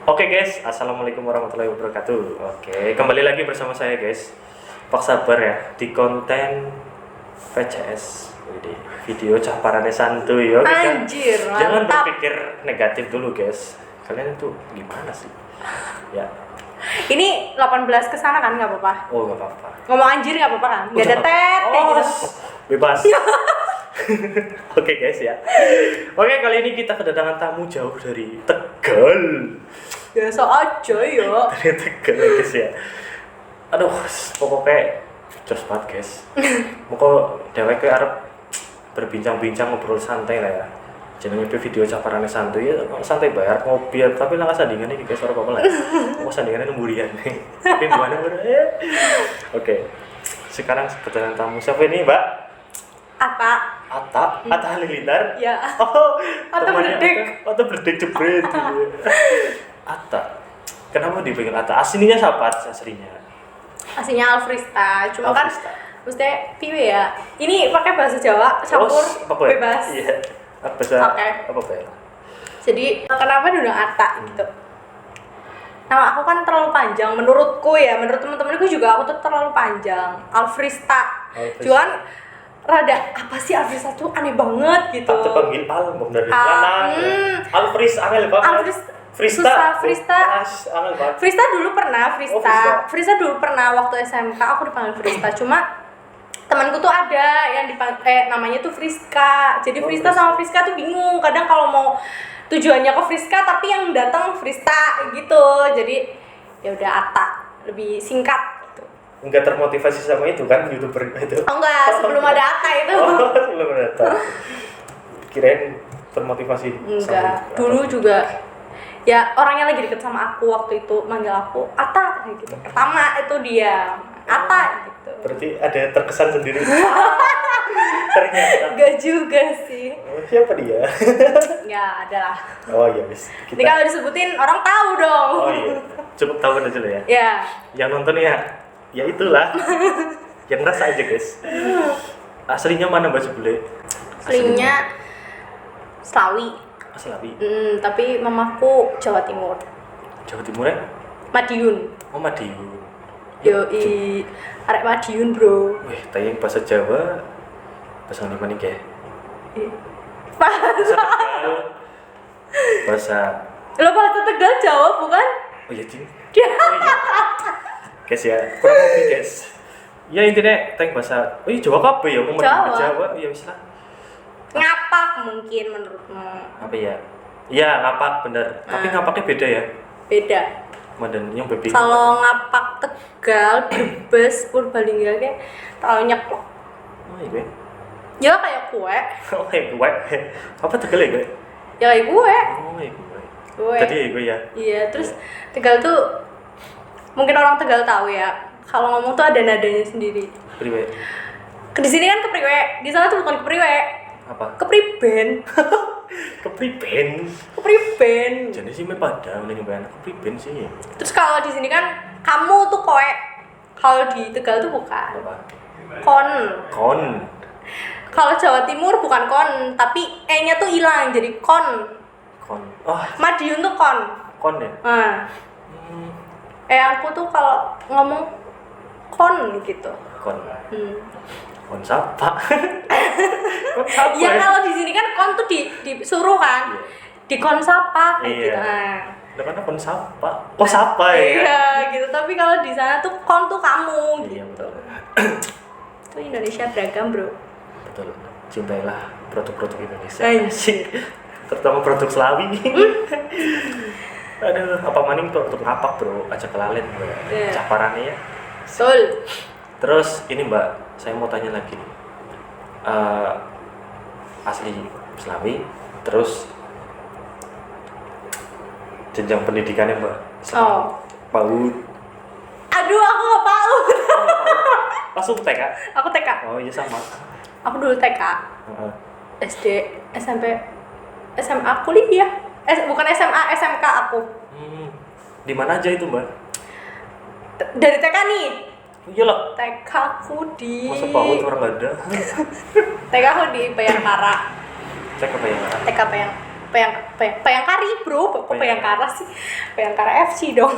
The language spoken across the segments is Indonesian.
Oke guys, assalamualaikum warahmatullahi wabarakatuh. Oke, kembali lagi bersama saya guys. Pak sabar ya di konten VCS. Ini video caparannya santuy ya. Anjir, Jangan mantap. berpikir negatif dulu guys. Kalian itu gimana sih? Ya. Ini 18 ke sana kan nggak apa-apa. Oh nggak apa-apa. Ngomong anjir nggak apa-apa kan? Nggak ada tet kayak gitu. Bebas. Oke guys ya. Oke, kali ini kita kedatangan tamu jauh dari Tegal. Biasa aja ya. Dari Tegal ya guys ya. Aduh, pokoknya jos banget guys. Muka dewek ke arep berbincang-bincang ngobrol santai lah ya. Jenenge video caparane santuy ya, santai bayar ngopi tapi lah sandingane iki guys ora apa-apa lah. Kok sandingane lemburian nih. Tapi mana ya. Oke. Sekarang kedatangan tamu siapa ini, Mbak? Atta Halilintar. Ya. Oh, Atta temannya Bledek. Atta Bledek jebret gitu. Atta. Kenapa dipanggil Atta? Aslinya siapa aslinya? Aslinya Alfrista, cuma Alfrista. kan mesti piwe ya. Ini pakai bahasa Jawa campur apa ya? bebas. Iya. Bahasa Oke. apa ya? Jadi kenapa diundang Atta gitu? Nama aku kan terlalu panjang menurutku ya, menurut teman-temanku juga aku tuh terlalu panjang. Alfrista. Cuman rada apa sih Alfrista tuh aneh banget gitu. Tak terpanggil Al, bang dari Ah, lanang. Alfris angel banget. Susah, Frista. Angel banget. Frista dulu pernah, Oh, Frista. Frista dulu pernah waktu SMK aku dipanggil Frista. Cuma temanku tuh ada yang dipanggil namanya tuh Friska. Jadi Oh, Frista sama Friska tuh bingung. Kadang kalau mau tujuannya ke Friska tapi yang datang Frista gitu. Jadi ya udah Atta, lebih singkat gitu. Enggak termotivasi sama itu kan YouTuber itu. Oh enggak, sebelum ada Atta itu. Oh, belum ada. Kirain termotivasi Enggak, itu. dulu juga ya orangnya lagi deket sama aku waktu itu manggil aku Atta kayak gitu. Pertama itu dia Atta gitu. Berarti ada terkesan sendiri. Ternyata. Enggak juga sih. Oh, siapa dia? Ya adalah. Oh iya bis. Ini kalau disebutin orang tahu dong. Oh iya. Cukup tahu aja lah ya. Ya. Yang nonton ya itulah. Yang ngerasa aja guys. Aslinya mana Mbak Jebule? Aslinya Slawi. Slawi. Tapi mamaku Jawa Timur. Jawa Timur ya? Madiun. Oh Madiun. Yoi, arek Madiun, Bro. Wih, tayang bahasa Jawa. Bahasa mana nih kayak? Bahasa Bahasa Tegal. Bahasa. Lo bahasa Tegal Jawa bukan? Oh iya Jing. Oh iya. Guys ya, kurang lebih guys. Ya intinya tayang bahasa. Oh iya Jawa apa ya? Mau Jawa. Jawa. Iya bisa. Ngapak mungkin menurutmu. Apa ya? Iya ngapak bener. Tapi ngapaknya beda ya. Beda. Madan yang baby. Kalau ngapak Tegal, Brebes, Purbalingga kayak terlalu nyeplok. Oh iya. Ya kayak kue. Oh iya gue. Apa Tegal ya gue? Ya kayak kue. Oh iya gue. Kue. Tadi ya gue ya. Iya, terus Tegal tuh mungkin orang Tegal tahu ya. Kalau ngomong tuh ada nadanya sendiri. Priwe. Di sini kan kepriwe, di sana tuh bukan kepriwe. Apa? Kepriben. Kepriben. Kepriben. Jadi sih pada udah nyobain kepriben sih. Terus kalau di sini kan kamu tuh koe. Kalau di Tegal tuh bukan. Apa? Kon. Kon. Kalau Jawa Timur bukan kon, tapi e-nya tuh hilang jadi kon. Kon. Oh, Madiun tuh kon. kon ya. Nah, Hmm. aku tuh kalau ngomong kon gitu. Kon. Hmm. Kon siapa? Kon siapa? Ya kalau di sini kan kon tuh disuruh kan. Iya. Di kon sapa kayak Iya. gitu. Nah. Lah kan kon siapa? Kok siapa ya? Iya, gitu. Tapi kalau di sana tuh kon tuh kamu Iya gitu. betul. Itu Indonesia beragam, Bro. Betul. Cintailah produk-produk Indonesia. Anjing. Terutama produk Slawi. Aduh, apa maning produk ngapak bro, aja kelalen bro. Iya. Caparannya ya. Betul. Terus ini Mbak, saya mau tanya lagi nih. Asli Slawi, terus jenjang pendidikannya Mbak. Oh. PAUD. Aduh, aku nggak tahu. Langsung TK. Aku TK. Oh iya sama. Aku dulu TK. Heeh. SD, SMP, SMA, kuliah. Bukan SMA, SMK aku. Di mana aja itu Mbak? Dari TK nih. Iya lah. TK aku di Masa PAUD orang nggak ada? TK aku di Bayangkara. Cek apa ya? TK Bayang. Bayangkari bro, kok Bayangkara sih? Bayangkara FC dong.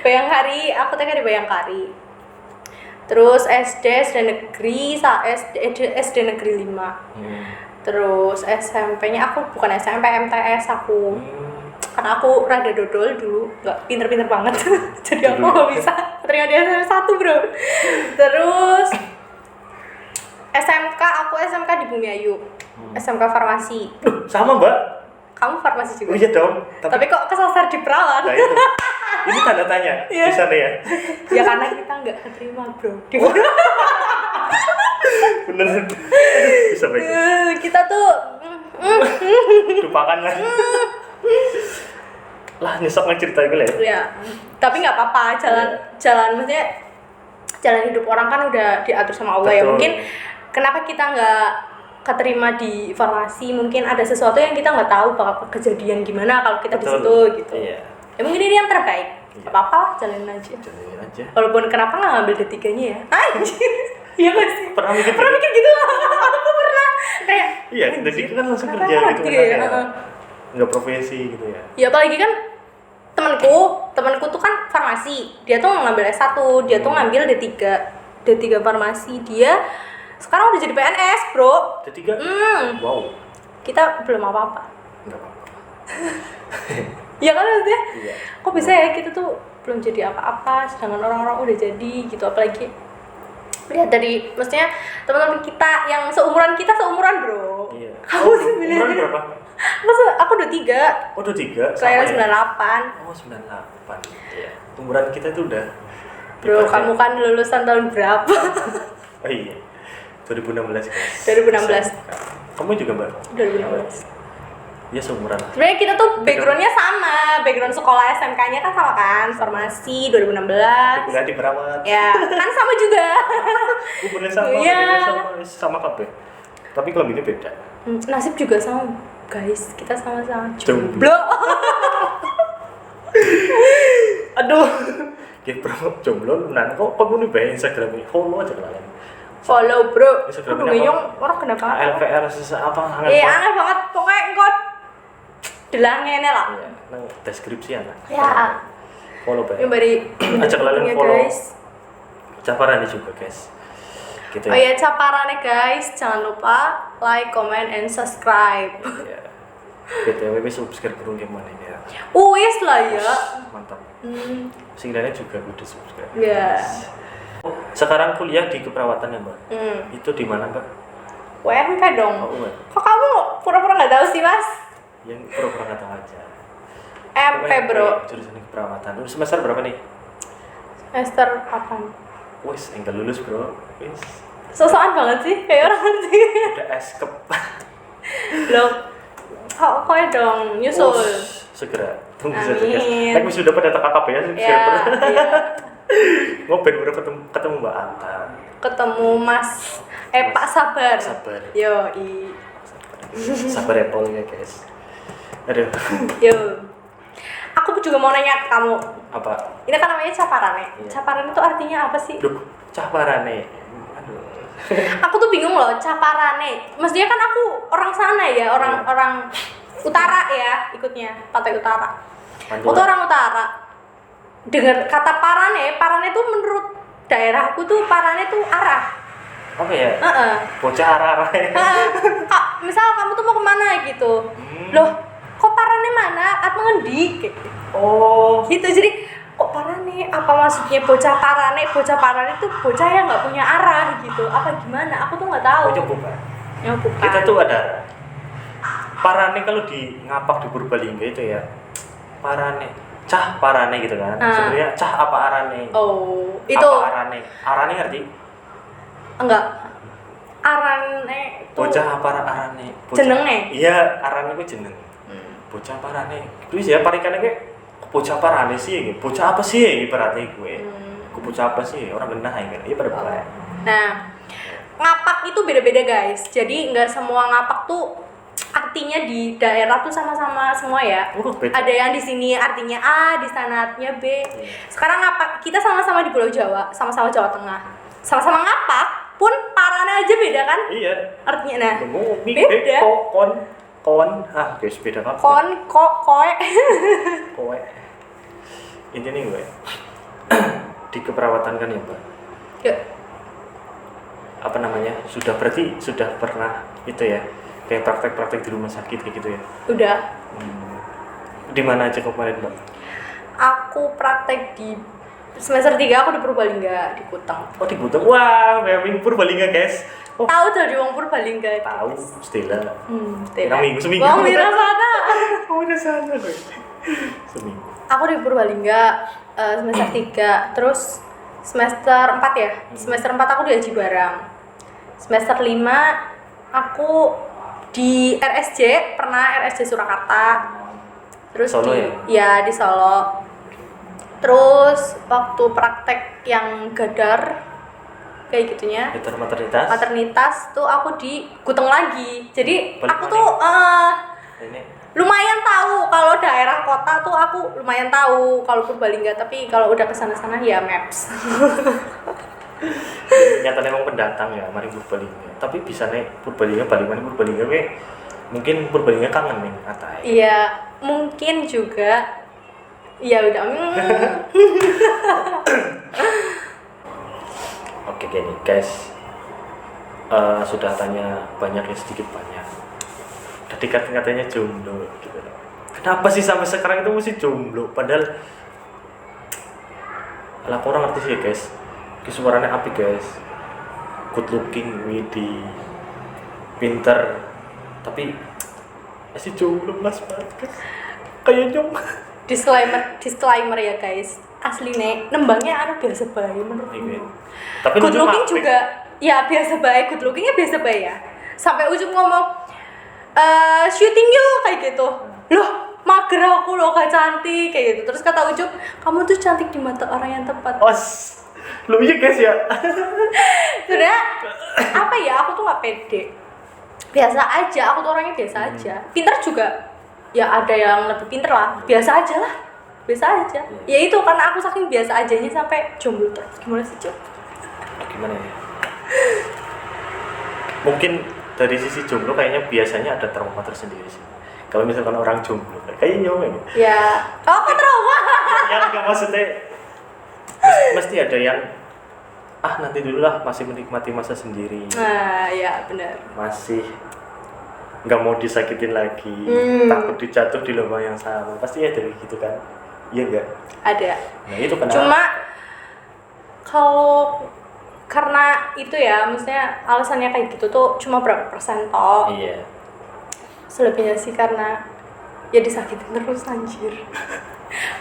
Bayangkari, aku TK di Bayangkari. Terus SD negeri, SD negeri 5. Terus SMP-nya aku bukan SMP, MTS aku. Karena aku rada dodol dulu, nggak pinter-pinter banget. Jadi aku nggak bisa terima di SMP 1 bro. Terus aku SMK di Bumi Ayu. SMK Farmasi. Sama mbak. Kamu farmasi juga? Oh iya dong. Tapi kok kesasar di perawat? Nah, itu. Ini tanda tanya di sana ya. Ya karena kita nggak keterima bro. Bener. Bisa baik. Kita tuh Lupakan lah. Lah nyesek ngeceritain gue ya. ya, tapi nggak apa-apa, jalan maksudnya jalan hidup orang kan udah diatur sama Allah. Betul. Ya mungkin kenapa kita nggak keterima di farmasi, mungkin ada sesuatu yang kita nggak tahu bakal kejadian gimana kalau kita di situ gitu. Iya. Ya mungkin ini yang terbaik. Iya. Apa-apa lah, jalanin aja. Walaupun kenapa nggak ngambil D3-nya ya? Anjir. Iya nggak sih? Pernah mikir gitu? Aku pernah kayak. Iya, jadi kan langsung kerja gitu kan ya. Nggak profesi gitu ya. Ya apalagi kan temanku tuh kan farmasi. Dia tuh ngambil S1, dia tuh ngambil D3 farmasi. Dia sekarang udah jadi PNS, bro. D3? Wow. Kita belum apa-apa. Nggak apa-apa. Iya kan maksudnya? Iya. Kok bisa ya kita tuh belum jadi apa-apa, sedangkan orang-orang udah jadi gitu. Apalagi lihat dari, maksudnya teman-teman kita yang seumuran bro. Iya. Kamu sebenarnya umuran berapa? Aku 23. Oh 23? Kelahiran ya? 98. Oh 98. Iya. Umuran kita itu udah. Bro, kamu kan lulusan tahun berapa? Oh iya. 2016 guys. 2016. Kamu juga mbak? 2016. Iya seumuran. Sebenarnya kita tuh backgroundnya sama, background sekolah SMK-nya kan sama kan, farmasi 2016. Kuliah di perawat. Ya, kan sama juga. Umurnya sama, Iya. sama kabeh. Tapi kalau ini beda. Nasib juga sama, guys. Kita sama-sama jomblo. Aduh. Kita jomblo nan kok kamu nih bayar Instagram ini. Follow aja kalian. Follow bro. Instagram Udah ngeyong orang kenapa? LVR apa hangat. Aneh banget. Pokoknya engkau delang ngene lah. Iya, nang deskripsi ya. Ya. Follow bae. Ini bari Ajak kalian follow. guys. Caparan juga guys. Gitu ya. Oh iya, caparannya guys, jangan lupa like, comment, and subscribe. Iya. BTW subscribe dulu gimana ya. Wes lah ya. Mantap. Singgalnya juga udah subscribe. Iya. Sekarang kuliah di keperawatan ya mbak. Itu di mana mbak? UMP dong. Oh, UMP. Kok kamu pura-pura nggak tahu sih mas? Yang pura-pura nggak tahu aja. MP bro. Jurusan keperawatan. Lu semester berapa nih? Semester 8. Wes, enggak lulus bro. Wes. Sosokan banget sih, kayak orang sih. Udah eskep. Loh, kok dong, nyusul. Segera. Tunggu Amin. saja guys. Tapi sudah pada KKP ya. Iya. Ngobrol baru ketemu Mbak Anta. Ketemu Mas Pak Sabar. Sabar. Yo, Sabar ya Paul ya guys. Aduh. Yo. Aku juga mau nanya ke kamu. Apa? Ini kan namanya caparane. Iya. Caparan itu artinya apa sih? Duh, caparane. Aduh. Aku tuh bingung loh, caparane. Maksudnya kan aku orang sana ya, orang utara ya, ikutnya Pantai Utara. Aku tuh orang utara. Dengar kata parane tuh menurut daerahku tuh parane tuh arah. Apa ya? Bocah arah-arah. Kak, misal kamu tuh mau kemana gitu. Loh, kok parane mana? Atau ngendi? Gitu. Oh. Gitu, jadi kok parane? Apa maksudnya bocah parane? Bocah parane tuh bocah yang nggak punya arah gitu. Apa gimana? Aku tuh nggak tahu. Oh, bukan. Yang bukan. Kita tuh ada parane kalau di ngapak di Purbalingga itu ya. Parane, cah parane gitu kan. Sebenarnya cah apa arane? Oh, itu. Apa arane? Arane ngerti? Enggak. Arane tuh Bocah apa arane? jenenge? Iya, arane ku jeneng. Bocah parane. Terus ya parikane kayak bocah parane sih gitu. Bocah apa sih ibaratnya gue? Bocah apa sih? Orang genah ya kan. Iya pada baik. Nah, ngapak itu beda-beda guys. Jadi nggak semua ngapak tuh artinya di daerah tuh sama-sama semua ya. Ada yang di sini artinya A, di sana artinya B. Sekarang ngapak kita sama-sama di Pulau Jawa, sama-sama Jawa Tengah. Sama-sama ngapak pun parane aja beda kan? Iya. Artinya nah. Beda. guys beda apa? Koe. Kowe. Intinya gue di keperawatan kan ya Mbak. Ya. Apa namanya? Sudah pernah itu ya kayak praktek-praktek di rumah sakit kayak gitu ya? Udah. Di mana aja kemarin Mbak? Aku praktek di semester 3 aku di Purbalingga di Kuteng. Oh di Gudang, wah memang Purbalingga guys. Oh Tahu tuh di wong Purbalingga. tahu Stella. Tidak. Seminggu. Wong Wirasana. Oh udah sana gue. Seminggu. Aku di Purbalingga semester 3, terus semester 4 ya. Semester 4 aku di Aji Barang. Semester 5 aku di RSJ, pernah RSJ Surakarta. Terus Solo ya di Solo. Terus waktu praktek yang Gadar kayak gitunya. Dokter maternitas. Maternitas tuh aku di Guteng lagi. Jadi Balik aku mana? tuh Ini lumayan tahu kalau daerah kota tuh aku lumayan tahu kalau Purbalingga, tapi kalau udah kesana-sana ya maps. nyatanya emang pendatang ya, mari Purbalingga. Tapi bisa naik Purbalingga, balik mana Purbalingga we. Mungkin Purbalingga kangen nih atai. Iya, mungkin juga. Ya udah. Oke gini guys. Sudah tanya banyak ya, sedikit banyak. Tadi katanya jomblo gitu. Kenapa sih sampai sekarang itu masih jomblo? Padahal lah kurang ngerti sih guys. Suaranya apik guys. Good looking, witty, pinter. Tapi masih jomblo mas banget guys. Kayak nyong. Disclaimer ya guys. Asline nembangnya anu biasa bae menurutku. Tapi Good lucu looking apik. juga ya biasa bae, good lookingnya biasa bae ya. Sampai ujung ngomong syuting yuk kayak gitu. Loh, mager aku loh gak cantik kayak gitu. Terus kata Ucup, kamu tuh cantik di mata orang yang tepat. Lu iya guys ya. Sebenarnya apa ya, aku tuh gak pede. Biasa aja, aku tuh orangnya biasa aja. Pinter juga. Ya ada yang lebih pinter lah. Biasa aja lah. Biasa aja. Ya itu karena aku saking biasa ajanya sampai jomblo terus. Gimana sih, Cuk? Gimana ya? Mungkin dari sisi jomblo kayaknya biasanya ada trauma tersendiri sih. Kalau misalkan orang jomblo kayaknya nyomeng. Ya, apa trauma? Yang enggak maksudnya mesti ada yang nanti dulu lah, masih menikmati masa sendiri. Nah, ya benar. Masih nggak mau disakitin lagi, takut dijatuh di lubang yang sama. Pasti ada gitu kan? Iya enggak? Ada. Nah, itu kenapa? Cuma kalau karena itu ya, maksudnya alasannya kayak gitu tuh cuma berapa persen toh. Iya. Selebihnya sih karena ya disakitin terus anjir.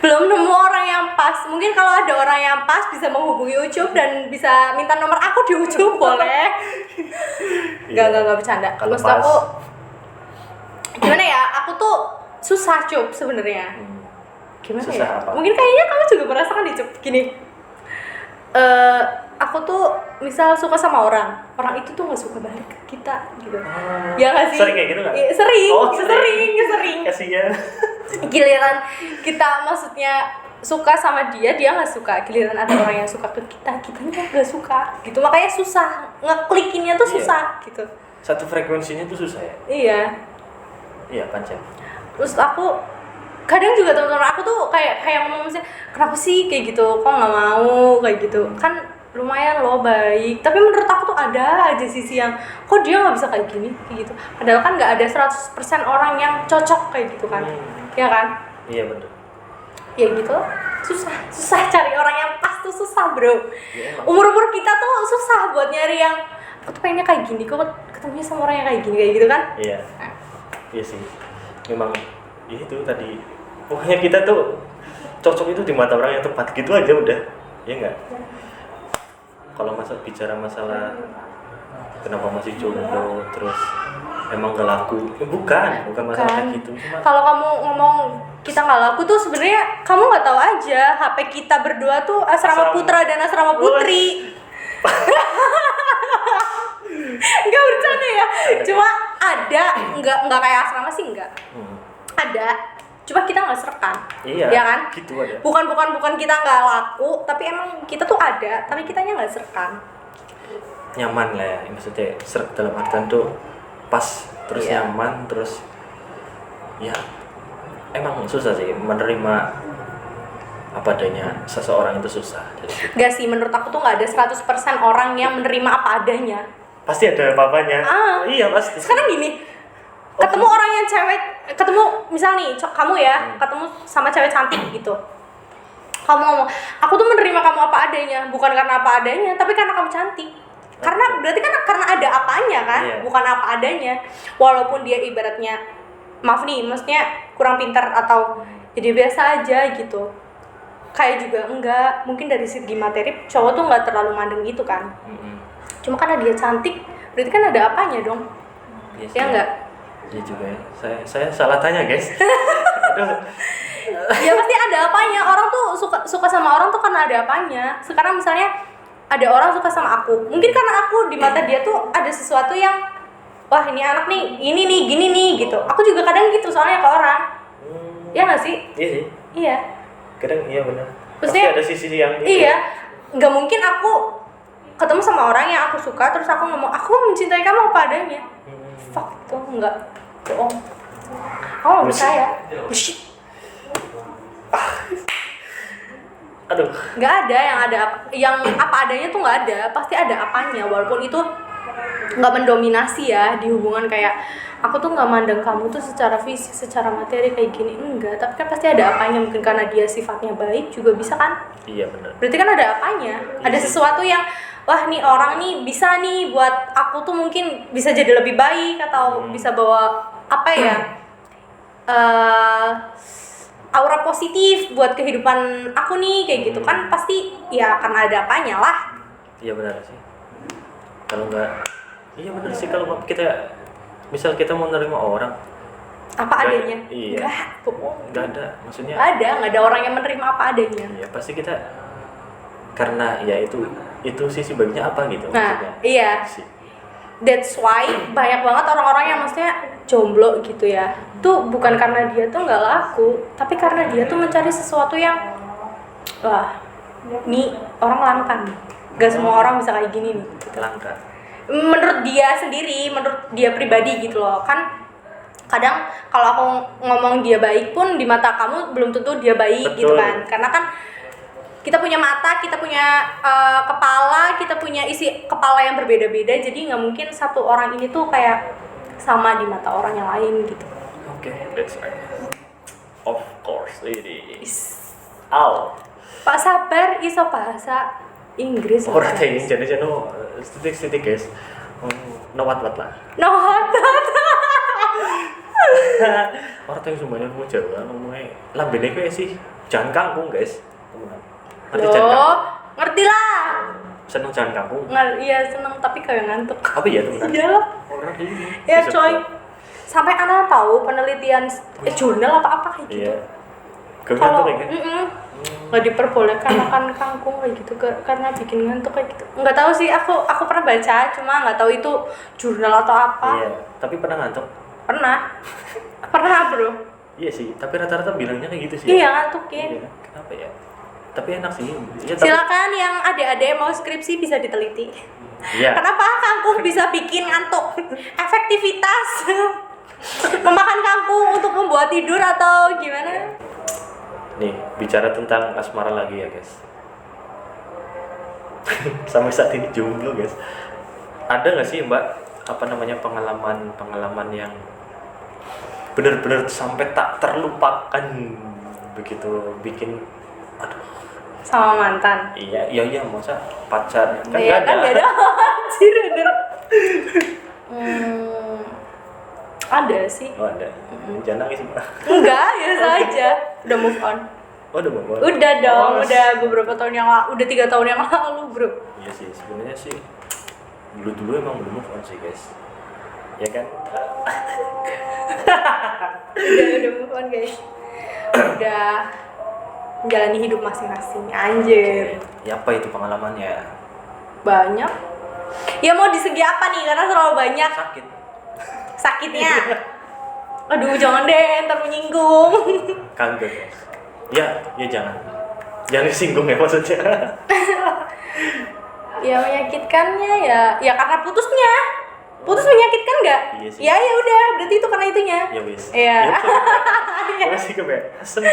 Belum nemu orang yang pas. Mungkin kalau ada orang yang pas bisa menghubungi Ucup dan bisa minta nomor aku di Ucup boleh. Gak bercanda. Kalau Maksud pas. aku gimana ya? Aku tuh susah Cup sebenarnya. Gimana Susah ya? apa? Mungkin kayaknya kamu juga merasakan di Cup gini. Aku tuh misal suka sama orang itu tuh nggak suka balik ke kita gitu. Ya nggak sih? Sering kayak gitu nggak? Iya, sering. Kasihan. Giliran kita maksudnya suka sama dia nggak suka. Giliran ada orang yang suka ke kitanya nggak suka gitu. Makanya susah ngeklikinnya tuh susah gitu. Satu frekuensinya tuh susah ya? Iya panjang. Terus aku kadang juga teman-teman aku tuh kayak ngomong misalnya, kenapa sih kayak gitu, kok nggak mau kayak gitu, kan lumayan loh baik, tapi menurut aku tuh ada aja sisi yang kok dia nggak bisa kayak gini kayak gitu, padahal kan nggak ada 100% orang yang cocok kayak gitu kan. Ya kan? Iya betul. Ya gitu, susah cari orang yang pas tuh susah bro. Ya, Umur kita tuh susah buat nyari yang aku tuh pengennya kayak gini, kok ketemunya sama orang yang kayak gini kayak gitu kan. Iya. Iya sih. Memang ya itu tadi. Pokoknya kita tuh cocok itu di mata orang yang tepat gitu aja udah. Ya enggak? Kalau bicara masalah kenapa masih jomblo terus emang gak laku, bukan masalah kayak gitu. Kalau kamu ngomong kita nggak laku tuh sebenarnya kamu nggak tahu aja HP kita berdua tuh asrama putra dan asrama putri. Nggak bercanda ya, cuma ada nggak kayak asrama sih nggak. Ada, cuma kita nggak serekan. Iya. Ya kan? Gitu ada. Bukan kita nggak laku, tapi emang kita tuh ada, tapi kitanya nggak serekan. Nyaman lah ya, maksudnya serek dalam artian tuh pas terus nyaman terus ya emang susah sih menerima apa adanya seseorang itu susah. Jadi, Gak sih, menurut aku tuh gak ada 100% orang yang menerima apa adanya. pasti ada apa-apanya. Iya pasti. Sekarang gini, ketemu orang yang cewek, ketemu misal nih kamu ya, ketemu sama cewek cantik gitu, kamu ngomong, aku tuh menerima kamu apa adanya, bukan karena apa adanya, tapi karena kamu cantik. Karena berarti kan karena ada apanya kan, bukan apa adanya. Walaupun dia ibaratnya, maaf nih, maksudnya kurang pintar atau jadi biasa aja gitu. Kayak juga enggak, mungkin dari segi materi cowok tuh nggak terlalu mandeng gitu kan. Cuma karena dia cantik, berarti kan ada apanya dong. Yes, Ya enggak? Iya juga ya. Saya salah tanya guys. Aduh. Ya pasti ada apanya. Orang tuh suka sama orang tuh karena ada apanya. Sekarang misalnya ada orang suka sama aku, mungkin karena aku di mata dia tuh ada sesuatu yang, wah ini anak nih, ini nih, gini nih gitu. Aku juga kadang gitu soalnya ke orang. Ya nggak sih? Iya sih. Iya. Kadang iya benar. Pasti Maksudnya, ada sisi yang iya. Nggak mungkin aku ketemu sama orang yang aku suka terus aku ngomong, aku mencintai kamu apa adanya. Fuck tuh, enggak. Bohong. Aku nggak percaya. Bullshit. Aduh. Nggak ada yang apa adanya tuh nggak ada, pasti ada apanya, walaupun itu nggak mendominasi ya di hubungan. Kayak aku tuh nggak mandang kamu tuh secara fisik, secara materi kayak gini, enggak, tapi kan pasti ada apanya. Mungkin karena dia sifatnya baik juga bisa kan. Iya benar. Berarti kan ada apanya, ada sesuatu yang, wah nih orang nih bisa nih buat aku tuh mungkin bisa jadi lebih baik, atau bisa bawa apa ya, aura positif buat kehidupan aku nih, kayak gitu kan. Pasti ya karena ada apanya lah. Iya benar sih. Kalau enggak, iya benar sih, kalau kita misal kita mau nerima orang Apa adanya. Iya. Enggak ada, maksudnya nggak ada orang yang menerima apa adanya. iya pasti kita, karena ya itu sisi baiknya apa gitu Nah maksudnya. iya, that's why banyak banget orang-orang yang maksudnya jomblo gitu ya, tuh bukan karena dia tuh nggak laku, tapi karena dia tuh mencari sesuatu yang, wah nih orang langka nih, gak semua orang bisa kayak gini nih gitu. Langka. Menurut dia sendiri, menurut dia pribadi gitu loh kan. Kadang kalau aku ngomong dia baik pun di mata kamu belum tentu dia baik. Betul. Gitu kan, karena kan kita punya mata, kita punya kepala, kita punya isi kepala yang berbeda-beda, jadi nggak mungkin satu orang ini tuh kayak sama di mata orang yang lain gitu. Oke, that's right. Of course it is. Al. Pak sabar, iso bahasa Inggris. Orang ini jadi titik guys. Nawat-wat lah. Nawat. Orang yang semuanya mau Jawa ngomongnya lambene kayak sih jangan kangkung guys. Ngerti jangan Loh, kangkung? ngerti lah. Seneng jangan kangkung. Iya seneng, tapi kayak ngantuk. Apa ya teman? Iya. Orang ini. Ya coy. Sampai anak tahu penelitian jurnal apa kayak gitu. Iya. Kalau Kalau ngantuk ya? nggak diperbolehkan makan kangkung kayak gitu karena bikin ngantuk kayak gitu. Nggak tahu sih, aku pernah baca, cuma nggak tahu itu jurnal atau apa. Iya, tapi pernah ngantuk? Pernah bro. Iya sih, tapi rata-rata bilangnya kayak gitu sih. Iya ngantuk ya. Iya, kenapa ya? Tapi enak sih. Ya, tapi... Silakan yang adik-adik mau skripsi bisa diteliti. Iya. Kenapa kangkung bisa bikin ngantuk? Efektivitas memakan kangkung untuk membuat tidur atau gimana? Nih, bicara tentang asmara lagi ya guys. Sampai saat ini jomblo guys. Ada nggak sih mbak, apa namanya, pengalaman yang benar-benar sampai tak terlupakan begitu, bikin aduh. Sama mantan. Iya masa pacar kan Iya nggak kan ada. gak ada. Anjir ada. Ada sih. Oh ada. Jangan nangis mbak. Enggak, biasa aja. Udah move on. Oh udah mau. Udah dong, udah beberapa tahun yang lalu, udah 3 tahun yang lalu bro. Iya sih, sebenarnya sih dulu emang belum move on sih guys. Ya kan? udah move on guys. Udah menjalani hidup masing-masing. Anjir. Ya apa itu pengalamannya? Banyak. Ya mau di segi apa nih? Karena terlalu banyak. Sakit. Sakitnya. Aduh jangan deh, ntar menyinggung. Kagak guys. Ya jangan disinggung ya maksudnya. Ya menyakitkannya ya karena putusnya. Putus menyakitkan nggak? Iya sih. Ya ya udah, berarti itu karena itunya. Ya wis. Iya. Ya masih kebiasaan.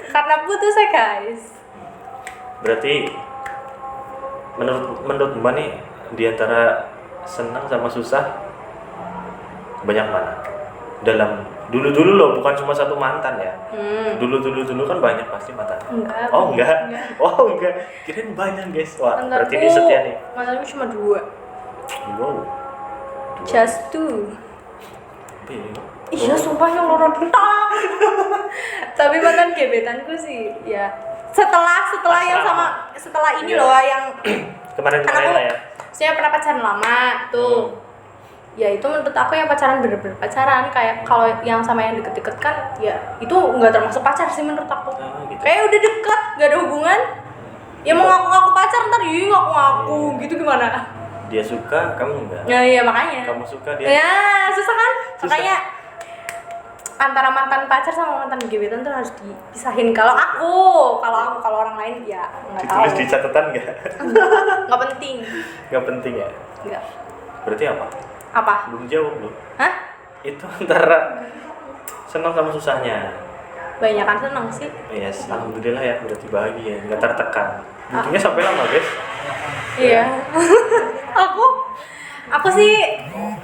Karena putus ya guys. Berarti menurut Mbak nih di antara senang sama susah banyak mana? Dalam dulu loh, bukan cuma satu mantan ya. Dulu kan banyak pasti mantan. Enggak. Oh enggak. Oh enggak. Kirain banyak guys. Wah, berarti ini Mantanku- setia nih. Mantanku cuma 2. Wow. Just 2. Iya. Iya, sumpah yang loro tentang. Tapi mantan gebetanku sih, ya. Setelah yang sama, setelah ini Iya. loh yang Kemarin kan aku, lah ya. saya pernah pacaran lama tuh. Ya itu menurut aku yang pacaran bener-bener pacaran. Kayak kalau yang sama yang deket-deket kan, ya itu nggak termasuk pacar sih menurut aku. Gitu. Kayak udah deket, nggak ada hubungan. Ya mau ngaku-ngaku pacar ntar iya ngaku-ngaku gitu gimana? Dia suka, kamu enggak. Ya iya makanya. Kamu suka dia. Ya susah kan? Susah. Makanya antara mantan pacar sama mantan gebetan tuh harus dipisahin. Kalau orang lain ya nggak tahu. Ditulis di catatan enggak? Nggak penting. Enggak penting ya. Nggak. Berarti apa? Apa? Belum jawab belum. Hah? Itu antara senang sama susahnya. Banyakan seneng sih. Yes, alhamdulillah ya, berarti bahagia, nggak tertekan. Untungnya sampai lama guys. Iya. aku sih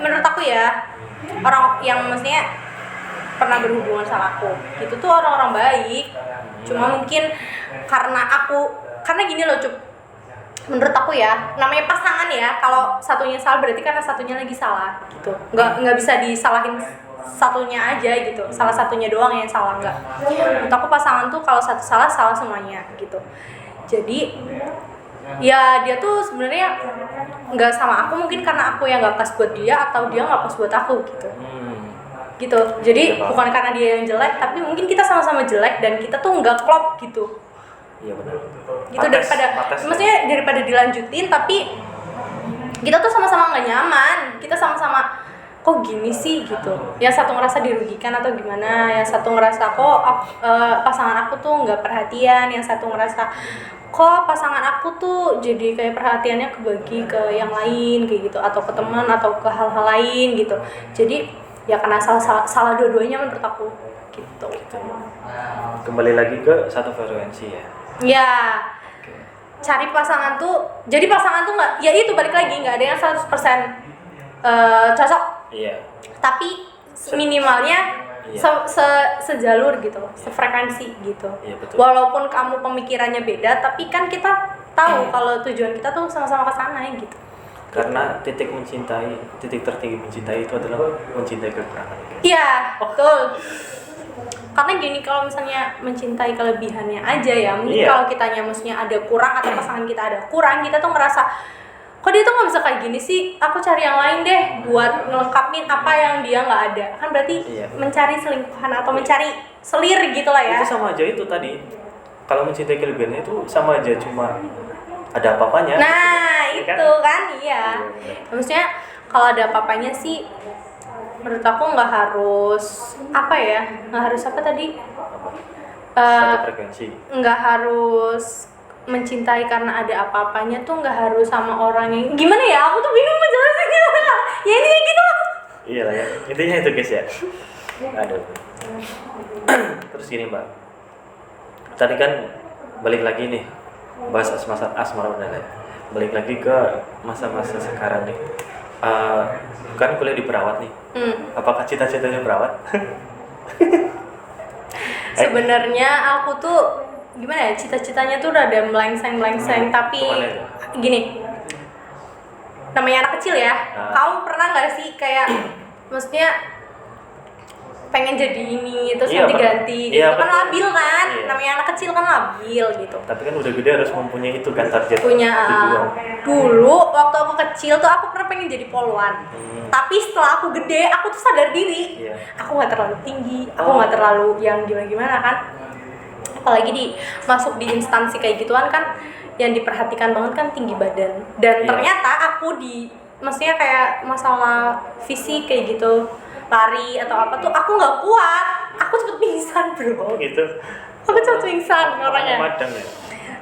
menurut aku ya orang yang maksudnya pernah berhubungan sama aku itu tuh orang-orang baik. Cuma mungkin karena gini loh Cup. Menurut aku ya, namanya pasangan ya, kalau satunya salah berarti karena satunya lagi salah gitu. Nggak bisa disalahin satunya aja gitu. Salah satunya doang yang salah, enggak. Menurut aku pasangan tuh kalau satu salah semuanya gitu. Jadi ya dia tuh sebenarnya nggak sama aku mungkin karena aku yang nggak pas buat dia atau dia nggak pas buat aku gitu. Gitu. Jadi bukan karena dia yang jelek, tapi mungkin kita sama-sama jelek dan kita tuh nggak klop gitu. Iya benar. Gitu maksudnya daripada dilanjutin tapi kita tuh sama-sama nggak nyaman, kita sama-sama kok gini sih gitu. Yang satu ngerasa dirugikan atau gimana, yang satu ngerasa kok pasangan aku tuh nggak perhatian, yang satu ngerasa kok pasangan aku tuh jadi kayak perhatiannya kebagi ke yang lain kayak gitu, atau ke teman atau ke hal-hal lain gitu. Jadi ya karena salah dua-duanya menurut aku gitu. Kembali lagi ke satu frekuensi ya. Ya, cari pasangan tuh, jadi pasangan tuh nggak, ya itu balik lagi nggak ada yang 100% cocok. Iya. Tapi minimalnya sejalur gitu, sefrekuensi gitu. Iya, betul. Walaupun kamu pemikirannya beda, tapi kan kita tahu kalau tujuan kita tuh sama-sama ke sana gitu. Karena titik tertinggi mencintai itu adalah mencintai kekurangan. Iya, betul. Karena gini, kalau misalnya mencintai kelebihannya aja ya, mungkin kalau kitanya maksudnya ada kurang atau pasangan kita ada kurang, kita tuh ngerasa kok dia tuh nggak bisa kayak gini sih, aku cari yang lain deh buat ngelengkapin apa yang dia nggak ada. Kan berarti mencari selingkuhan atau mencari selir gitu lah ya. Itu sama aja itu tadi. Kalau mencintai kelebihannya itu sama aja, cuma ada apa-apanya. Nah gitu, itu kan iya. Maksudnya kalau ada apa-apanya sih menurut aku nggak harus nggak harus apa tadi, Satu frekuensi. nggak harus mencintai karena ada apa-apanya tuh nggak harus sama orang yang gimana ya, aku tuh bingung menjelasinnya. Ya ini kayak gitu. Iya lah ya, intinya itu guys ya. Aduh. Terus gini Mbak, tadi kan balik lagi nih bahas masa asmara udah ya. Balik lagi ke masa-masa sekarang nih. Kan kuliah di perawat nih. Apakah cita-citanya perawat? Sebenarnya aku tuh gimana ya, cita-citanya tuh rada melengseng tapi gini, namanya anak kecil ya. Kamu pernah nggak sih kayak maksudnya pengen jadi ini terus nanti ganti gitu, kan labil kan. Namanya anak kecil kan labil gitu. Tapi kan udah gede harus mempunyai itu kan target tujuan. Dulu waktu aku kecil tuh aku pernah pengen jadi poluan. Tapi setelah aku gede aku tuh sadar diri. Aku nggak terlalu tinggi, aku nggak terlalu yang gimana kan. Apalagi masuk di instansi kayak gituan kan yang diperhatikan banget kan tinggi badan. Dan ternyata aku maksudnya kayak masalah fisik kayak gitu, lari atau apa tuh aku nggak kuat, aku cepet pingsan bro. Gitu. Aku cepet pingsan orangnya. Madang ya.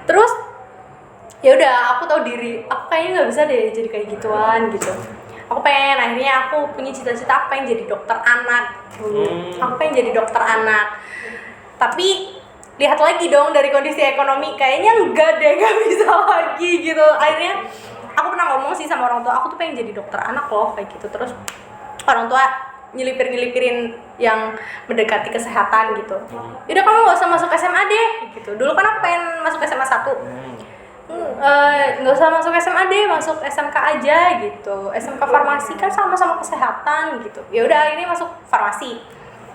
Terus ya udah aku tahu diri, aku kayaknya nggak bisa deh jadi kayak gituan gitu. Akhirnya aku punya cita-cita aku pengen jadi dokter anak dulu. Aku pengen jadi dokter anak. Tapi lihat lagi dong dari kondisi ekonomi, kayaknya enggak deh, gak bisa lagi gitu. Akhirnya aku pernah ngomong sih sama orang tua, aku tuh pengen jadi dokter anak loh kayak gitu. Terus orang tua nyelipir-nyelipirin yang mendekati kesehatan gitu. Yaudah kamu gak usah masuk SMA deh gitu. Dulu kan aku pengen masuk SMA 1. Nggak usah masuk SMA deh, masuk SMK aja gitu. SMK farmasi kan sama-sama kesehatan gitu. Ya udah ini masuk farmasi.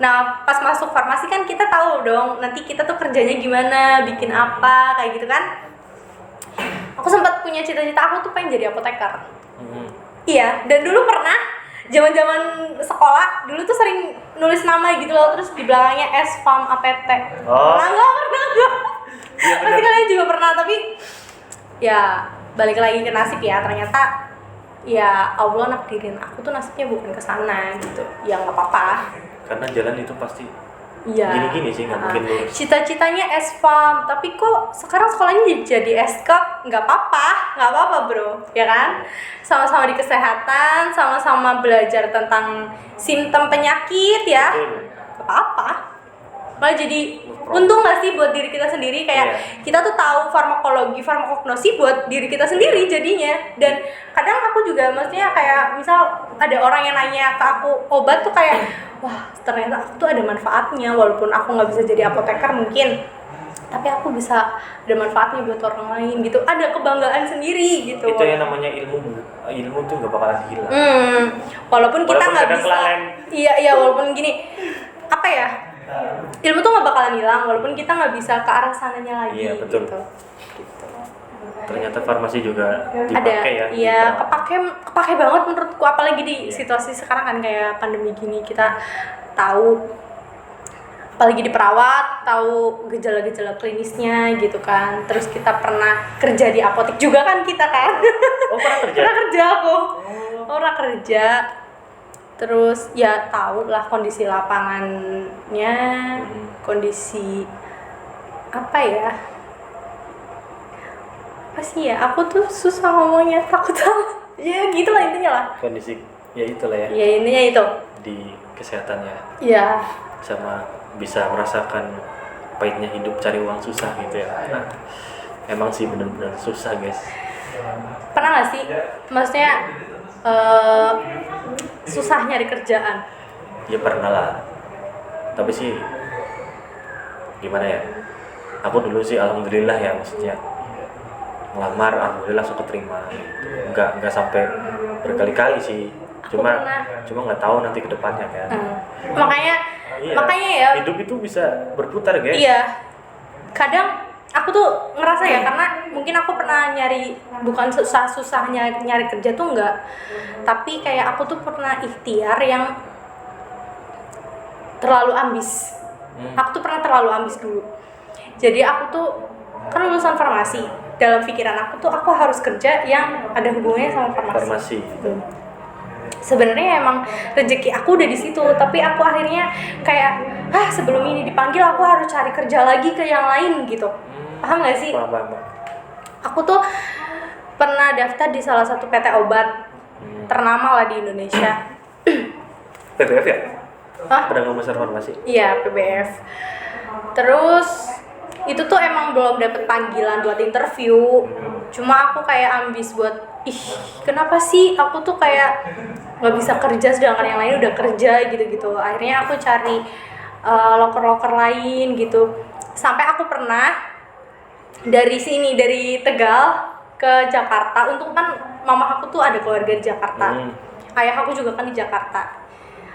Nah pas masuk farmasi kan kita tahu dong nanti kita tuh kerjanya gimana, bikin apa kayak gitu kan. Aku sempat punya cita-cita aku tuh pengen jadi apoteker. Iya, dan dulu pernah zaman-zaman sekolah dulu tuh sering nulis nama gitu loh, terus di belakangnya S Farm APT. Pernah nggak? Iya, Pasti kalian juga pernah, tapi ya balik lagi ke nasib ya, ternyata ya Allah nakdirin aku tuh nasibnya bukan ke sana gitu. Ya nggak apa-apa. Karena jalan itu pasti Iya. gini-gini sih, nggak mungkin lurus. Cita-citanya S-Farm, tapi kok sekarang sekolahnya jadi S-Cup? Nggak apa-apa bro, ya kan? Sama-sama di kesehatan, sama-sama belajar tentang simptom penyakit ya. Nggak apa-apa. Malah jadi untung nggak sih buat diri kita sendiri, kayak kita tuh tahu farmakologi, farmakognosi buat diri kita sendiri jadinya. Dan kadang aku juga maksudnya kayak misal ada orang yang nanya ke aku obat tuh kayak wah ternyata aku tuh ada manfaatnya, walaupun aku nggak bisa jadi apoteker mungkin, tapi aku bisa ada manfaatnya buat orang lain gitu, ada kebanggaan sendiri gitu. Itu yang namanya ilmu tuh nggak bakalan hilang. Walaupun kita nggak bisa kelalen. iya walaupun gini apa ya, ilmu tuh nggak bakalan hilang walaupun kita nggak bisa ke arah sananya lagi. Iya betul. Gitu. Ternyata farmasi juga Ada, dipakai ya. iya kepake banget menurutku, apalagi di situasi sekarang kan kayak pandemi gini, kita tahu apalagi di perawat tahu gejala-gejala klinisnya gitu kan. Terus kita pernah kerja di apotek juga kan kita kan. Oh pernah kerja? Pernah kerja aku. Pernah kerja. Terus ya tahu lah kondisi lapangannya, kondisi apa ya? Apa sih ya? Aku tuh susah ngomongnya, takut sama. Ya gitulah intinya lah. Kondisi ya itulah ya. Ya intinya itu. Di kesehatannya. Iya. Sama bisa merasakan pahitnya hidup cari uang susah gitu ya. Nah, emang sih benar-benar susah guys. Pernah nggak sih? Maksudnya susah nyari kerjaan? Ya pernah lah. Tapi sih gimana ya? Aku dulu sih alhamdulillah ya, maksudnya ngelamar alhamdulillah langsung keterima. Enggak sampai berkali-kali sih. Cuma nggak tahu nanti ke depannya kan. Makanya ya hidup itu bisa berputar guys. iya, kadang aku tuh ngerasa ya, karena mungkin aku pernah nyari, bukan susah nyari kerja tuh enggak, tapi kayak aku tuh pernah ikhtiar yang terlalu ambis. Aku tuh pernah terlalu ambis dulu. Jadi aku tuh kan lulusan farmasi, dalam pikiran aku tuh aku harus kerja yang ada hubungannya sama farmasi. Sebenarnya emang rezeki aku udah di situ, tapi aku akhirnya kayak sebelum ini dipanggil aku harus cari kerja lagi ke yang lain gitu. Paham nggak sih? Paham. Aku tuh pernah daftar di salah satu PT obat ternama lah di Indonesia. PBF ya? Hah? Pedagang besar farmasi. Iya, PBF. Terus itu tuh emang belum dapet panggilan buat interview. Cuma aku kayak ambis buat kenapa sih aku tuh kayak nggak bisa kerja sedangkan yang lain udah kerja gitu-gitu. Akhirnya aku cari loker-loker lain gitu. Sampai aku pernah dari Tegal ke Jakarta. Untung kan mama aku tuh ada keluarga di Jakarta. Ayah aku juga kan di Jakarta.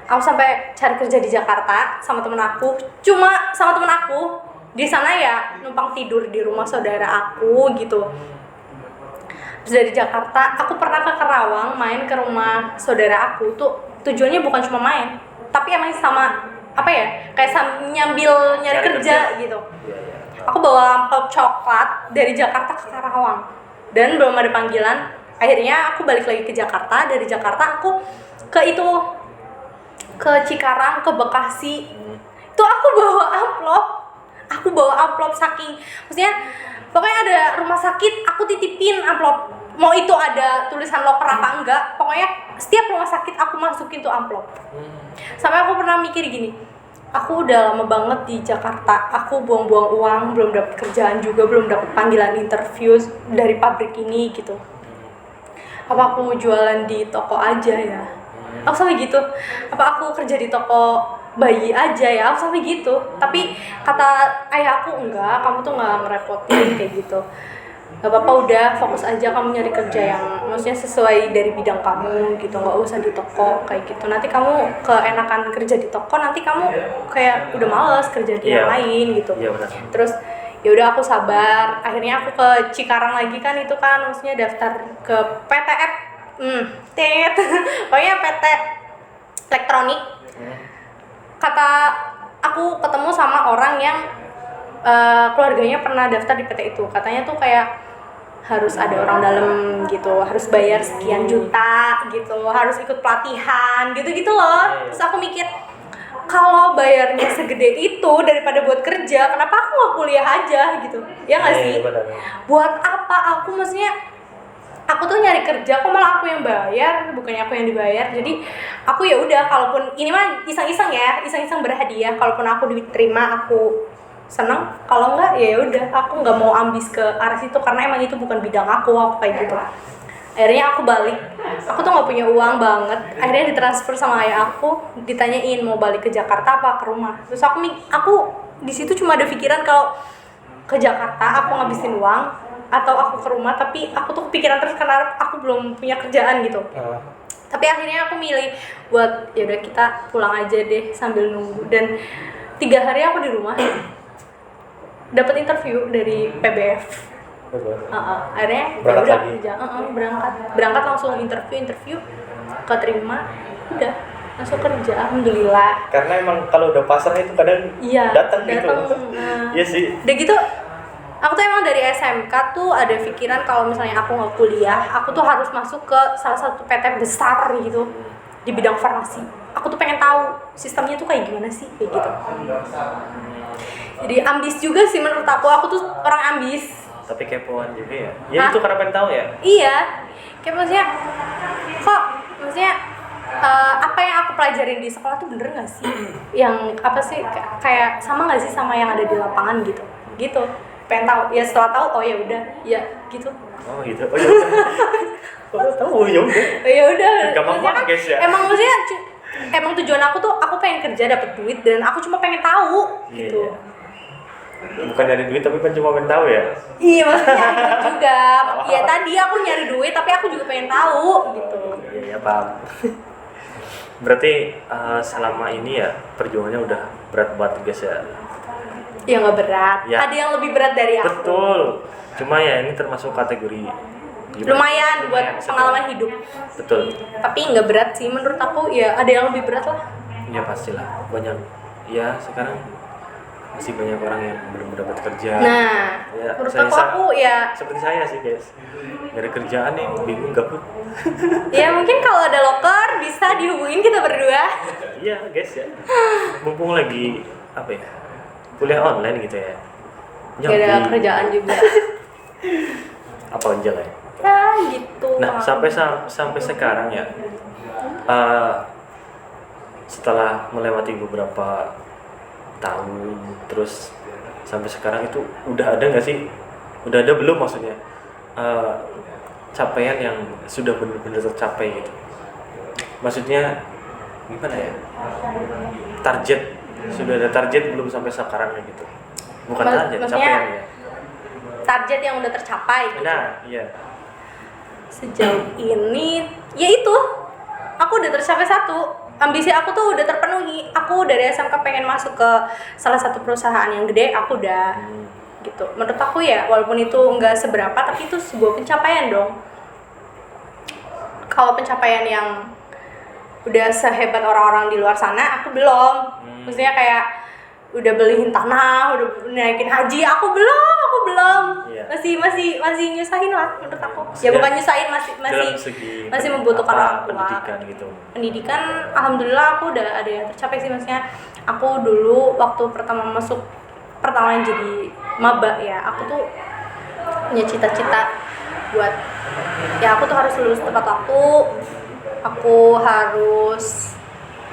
Aku sampai cari kerja di Jakarta sama temen aku. Cuma sama temen aku di sana ya numpang tidur di rumah saudara aku gitu. Terus dari Jakarta aku pernah ke Karawang main ke rumah saudara aku tuh, tujuannya bukan cuma main, tapi emang sama apa ya, kayak nyambil nyari kerja gitu. Aku bawa amplop coklat dari Jakarta ke Karawang dan belum ada panggilan. Akhirnya aku balik lagi ke Jakarta. Dari Jakarta aku ke Cikarang, ke Bekasi. Itu aku bawa amplop saking, maksudnya pokoknya ada rumah sakit aku titipin amplop mau itu ada tulisan loker apa enggak, pokoknya setiap rumah sakit aku masukin tuh amplop. Sampai aku pernah mikir gini, aku udah lama banget di Jakarta, aku buang-buang uang, belum dapet kerjaan juga, belum dapet panggilan interview dari pabrik ini gitu. Apa aku jualan di toko aja ya? Aku sampai gitu. Apa aku kerja di toko bayi aja ya? Aku sampai gitu. Tapi kata ayah aku, enggak, kamu tuh nggak ngerepotin kayak gitu. Gak apa-apa, udah fokus aja kamu nyari kerja yang maksudnya sesuai dari bidang kamu gitu, nggak usah di toko kayak gitu. Nanti kamu keenakan kerja di toko, nanti kamu kayak udah males kerja di yang lain gitu. Iya, benar. Terus ya udah aku sabar. Akhirnya aku ke Cikarang lagi kan, itu kan maksudnya daftar ke PTF, pokoknya PT elektronik. Kata aku ketemu sama orang yang keluarganya pernah daftar di PT itu. Katanya tuh kayak harus ada orang dalam gitu, harus bayar sekian juta gitu, harus ikut pelatihan gitu-gitu loh. Terus aku mikir, kalau bayarnya segede itu daripada buat kerja, kenapa aku nggak kuliah aja gitu? Ya nggak sih? Buat apa aku, maksudnya aku tuh nyari kerja kok malah aku yang bayar, bukannya aku yang dibayar. Jadi aku ya udah, kalaupun ini mah iseng-iseng ya, iseng-iseng berhadiah, kalaupun aku diterima aku seneng, kalau enggak ya udah, aku nggak mau ambis ke arah situ karena emang itu bukan bidang aku kayak gitu. Akhirnya aku balik, aku tuh nggak punya uang banget. Akhirnya ditransfer sama ayah aku, ditanyain mau balik ke Jakarta apa ke rumah. Terus aku di situ cuma ada pikiran kalau ke Jakarta aku ngabisin uang atau aku ke rumah, tapi aku tuh kepikiran terus karena aku belum punya kerjaan gitu. Tapi akhirnya aku milih buat ya udah kita pulang aja deh sambil nunggu. Dan 3 hari aku di rumah dapat interview dari PBF. Akhirnya berangkat udah lagi. kerja, berangkat langsung interview, keterima, udah langsung kerja, alhamdulillah. Karena emang kalau udah pasrah itu kadang datang gitu. Iya sih. Udah gitu, aku tuh emang dari SMK tuh ada pikiran kalau misalnya aku nggak kuliah, aku tuh harus masuk ke salah satu PT besar gitu di bidang farmasi. Aku tuh pengen tahu sistemnya tuh kayak gimana sih, kayak gitu. Jadi ambis juga sih menurut aku tuh orang ambis. Tapi kepoan juga ya. Ya itu karena pengen tahu ya. Iya. Kayak maksudnya apa yang aku pelajarin di sekolah tuh bener nggak sih? Yang apa sih kayak sama nggak sih sama yang ada di lapangan gitu? Gitu. Pengen tahu. Ya setelah tahu, oh ya udah, ya gitu. Oh gitu. Oh ya udah. Oh tahu ya udah. Ya udah. Gampang banget guys ya. Emang tujuan aku tuh aku pengen kerja dapet duit dan aku cuma pengen tahu gitu. Iya. Bukan dari duit tapi kan cuma pengen tahu ya. Iya, maksudnya gitu juga. Ya tadi aku nyari duit tapi aku juga pengen tahu gitu. Iya, paham. Berarti selama ini ya perjuangannya udah berat banget guys ya. Ya nggak berat. Ya. Ada yang lebih berat dari aku. Betul. Cuma ya ini termasuk kategori lumayan buat pengalaman hidup. Betul. Tapi nggak berat sih menurut aku, ya ada yang lebih berat lah. Ya pastilah, banyak. Ya sekarang masih banyak orang yang belum mendapat kerja. Nah, ya, menurut aku ya seperti saya sih guys, dari kerjaan nih bingung gabut. ya mungkin kalau ada loker bisa dihubungin kita berdua. Iya guys ya, mumpung lagi apa ya, kuliah online gitu ya. Gak ada kerjaan juga. Apa aja lah ya. Ya gitu. Nah sampai sekarang ya, setelah melewati beberapa tahun terus sampai sekarang itu udah ada nggak sih? Udah ada belum maksudnya capaian yang sudah benar-benar tercapai gitu? Maksudnya gimana ya? Target sudah ada target belum sampai sekarang gitu? Bukan target, capaian ya. Target yang udah tercapai gitu. Nah, iya. Sejauh ini ya itu aku udah tercapai satu. Ambisi aku tuh udah terpenuhi. Aku dari SMK pengen masuk ke salah satu perusahaan yang gede, aku udah gitu. Menurut aku ya, walaupun itu nggak seberapa, tapi itu sebuah pencapaian dong. Kalau pencapaian yang udah sehebat orang-orang di luar sana, aku belum. Maksudnya kayak udah beliin tanah, udah naikin haji, aku belum. Iya. Masih nyusahin lah menurut aku. Maksudnya, ya bukan nyusahin, masih membutuhkan orang tua. Pendidikan gitu. Pendidikan alhamdulillah aku udah ada yang tercapai sih, maksudnya aku dulu waktu pertama jadi maba ya, aku tuh punya cita-cita buat ya aku tuh harus lulus tepat waktu, aku harus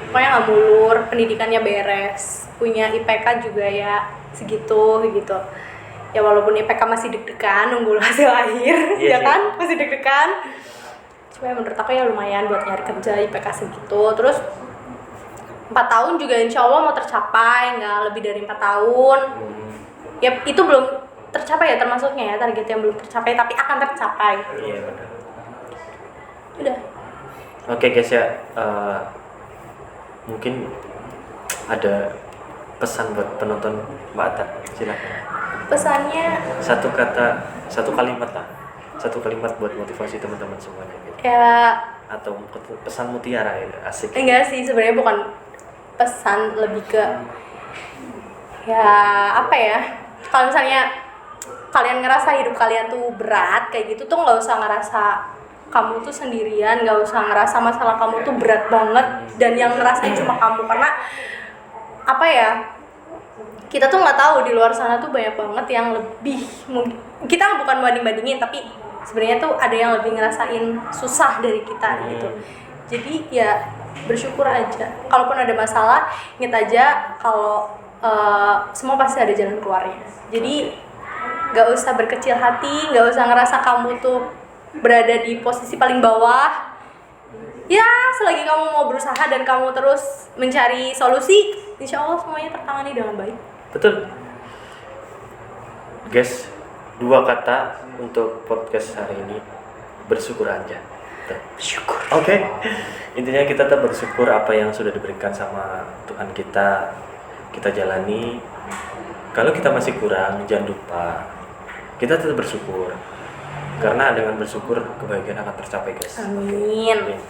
pokoknya nggak mulur, pendidikannya beres, punya IPK juga ya segitu gitu. Ya walaupun IPK masih deg-degan nunggu hasil akhir, Iya ya sih. kan masih deg-degan. Cuma menurut aku ya lumayan buat nyari kerja IPK segitu. Terus 4 tahun juga insya Allah mau tercapai, nggak lebih dari 4 tahun. Ya itu belum tercapai ya termasuknya ya, target yang belum tercapai tapi akan tercapai. Iya benar. Udah. Oke guys ya, mungkin ada pesan buat penonton Mbak Ata, silakan. Pesannya Satu kata, satu kalimat lah, satu kalimat buat motivasi teman-teman semuanya gitu. ya Atau pesan mutiara ya, asik. enggak sih, sebenarnya bukan pesan, lebih ke ya apa ya, kalau misalnya kalian ngerasa hidup kalian tuh berat kayak gitu tuh nggak usah ngerasa kamu tuh sendirian, nggak usah ngerasa masalah kamu tuh berat banget dan yang ngerasain cuma kamu. Karena apa ya, kita tuh nggak tahu di luar sana tuh banyak banget yang lebih, mungkin kita bukan banding-bandingin tapi sebenarnya tuh ada yang lebih ngerasain susah dari kita gitu. Jadi ya bersyukur aja, kalaupun ada masalah ingat aja kalau semua pasti ada jalan keluarnya. Jadi nggak usah berkecil hati, nggak usah ngerasa kamu tuh berada di posisi paling bawah. Ya selagi kamu mau berusaha dan kamu terus mencari solusi, insya Allah semuanya tertangani dengan baik. Betul. Guys, 2 kata untuk podcast hari ini, bersyukur aja. Bersyukur. Oke. Intinya kita tetap bersyukur apa yang sudah diberikan sama Tuhan kita jalani. Kalau kita masih kurang, jangan lupa kita tetap bersyukur. Karena dengan bersyukur kebahagiaan akan tercapai, guys. Amin. Amin.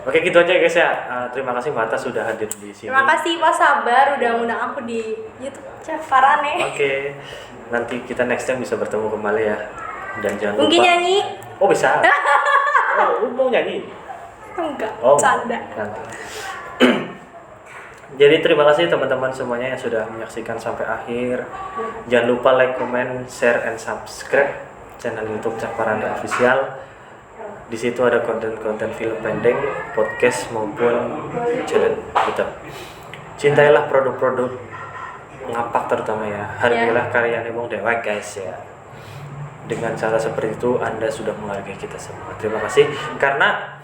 Oke, gitu aja guys ya. Terima kasih Mbak Atta sudah hadir di sini. Terima kasih Pak Sabar udah ngundang aku di YouTube Caparane. Oke. Nanti kita next time bisa bertemu kembali ya. Dan jangan Mungkin lupa. nyanyi? Oh, bisa. Oh, mau nyanyi? Enggak, Oh, canda. nanti. Jadi terima kasih teman-teman semuanya yang sudah menyaksikan sampai akhir. Jangan lupa like, comment, share, and subscribe channel YouTube Caparane Official. Di situ ada konten-konten film pendek, podcast maupun channel YouTube. Cintailah produk-produk ngapak terutama ya. Hargailah karya Nemong Dewek guys ya. Dengan cara seperti itu Anda sudah menghargai kita semua. Terima kasih karena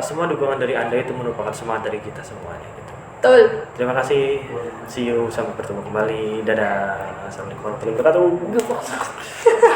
semua dukungan dari Anda itu merupakan semangat dari kita semuanya gitu. Betul. Terima kasih. See you, sampai bertemu kembali. Dadah. Assalamualaikum warahmatullahi wabarakatuh.